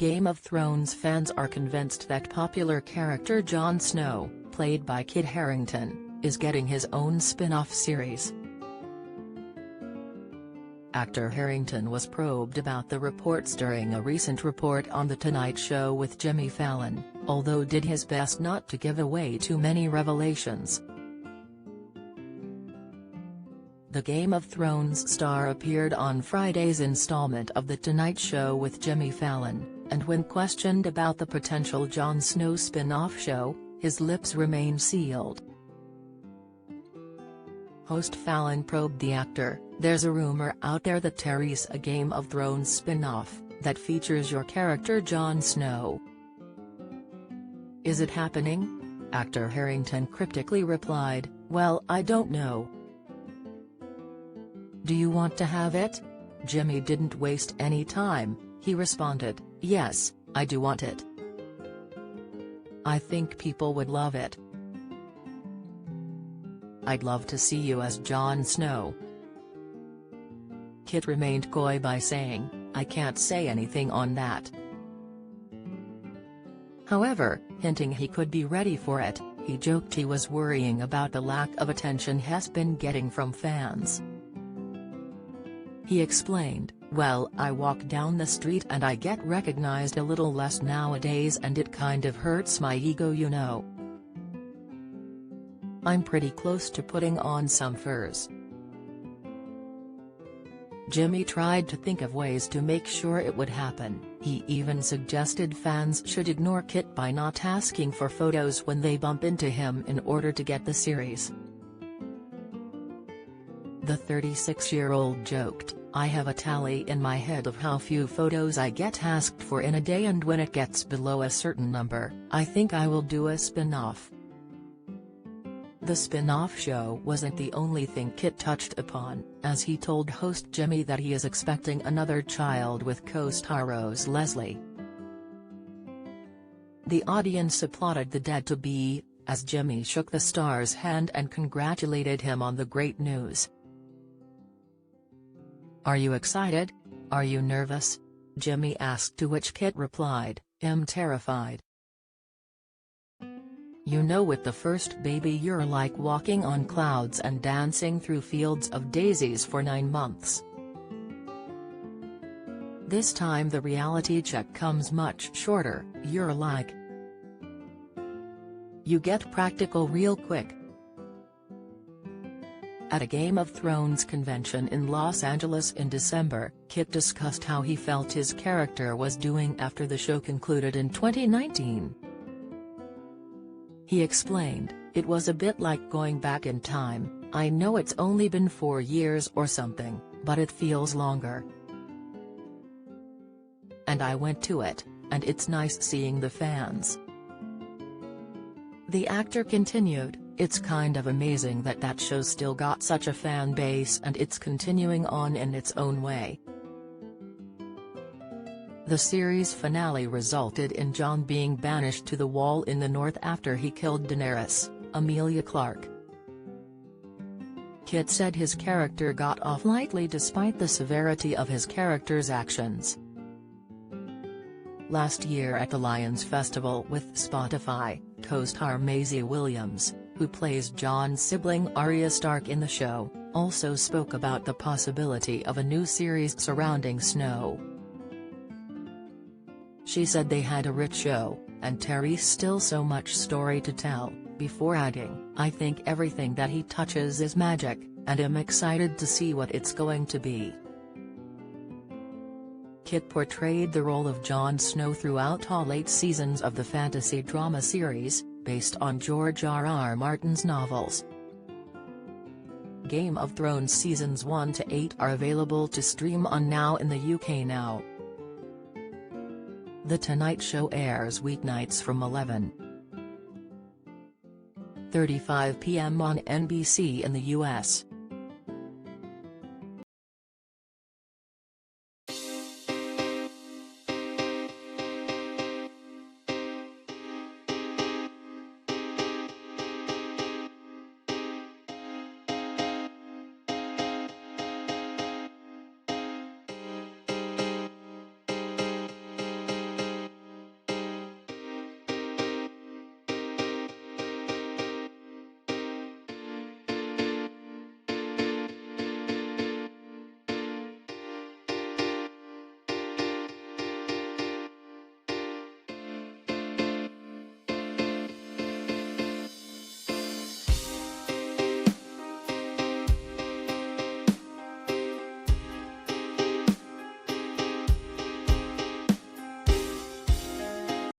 Game of Thrones fans are convinced that popular character Jon Snow, played by Kit Harington, is getting his own spin-off series. Actor Harington was probed about the reports during a recent report on The Tonight Show with Jimmy Fallon, although did his best not to give away too many revelations. The Game of Thrones star appeared on Friday's installment of The Tonight Show with Jimmy Fallon, and when questioned about the potential Jon Snow spin-off show, his lips remained sealed. Host Fallon probed the actor, "There's a rumor out there that there's a Game of Thrones spin-off that features your character Jon Snow. Is it happening?" Actor Harington cryptically replied, "Well, I don't know. Do you want to have it?" Jimmy didn't waste any time, he responded, "Yes, I do want it. I think people would love it. I'd love to see you as Jon Snow." Kit remained coy by saying, "I can't say anything on that." However, hinting he could be ready for it, he joked he was worrying about the lack of attention he's been getting from fans. He explained, "Well, I walk down the street and I get recognized a little less nowadays and it kind of hurts my ego, you know. I'm pretty close to putting on some furs." Jimmy tried to think of ways to make sure it would happen. He even suggested fans should ignore Kit by not asking for photos when they bump into him in order to get the series. The 36-year-old joked, "I have a tally in my head of how few photos I get asked for in a day, and when it gets below a certain number, I think I will do a spin-off." The spin-off show wasn't the only thing Kit touched upon, as he told host Jimmy that he is expecting another child with co-star Rose Leslie. The audience applauded the dead-to-be, as Jimmy shook the star's hand and congratulated him on the great news. "Are you excited? Are you nervous?" Jimmy asked, to which Kit replied, "I'm terrified. You know, with the first baby you're like walking on clouds and dancing through fields of daisies for 9 months. This time the reality check comes much shorter, you're like, you get practical real quick." At a Game of Thrones convention in Los Angeles in December, Kit discussed how he felt his character was doing after the show concluded in 2019. He explained, "It was a bit like going back in time. I know it's only been 4 years or something, but it feels longer. And I went to it, and it's nice seeing the fans." The actor continued, "It's kind of amazing that that show still got such a fan base and it's continuing on in its own way." The series finale resulted in Jon being banished to the Wall in the North after he killed Daenerys, Emilia Clarke. Kit said his character got off lightly despite the severity of his character's actions. Last year at the Lions Festival with Spotify, co-star Maisie Williams, who plays Jon's sibling Arya Stark in the show, also spoke about the possibility of a new series surrounding Snow. She said they had a rich show, and Terry's still so much story to tell, before adding, "I think everything that he touches is magic, and I'm excited to see what it's going to be." Kit portrayed the role of Jon Snow throughout all 8 seasons of the fantasy drama series, based on George R.R. Martin's novels. Game of Thrones seasons 1 to 8 are available to stream on Now in the UK now. The Tonight Show airs weeknights from 11:35 p.m. on NBC in the US.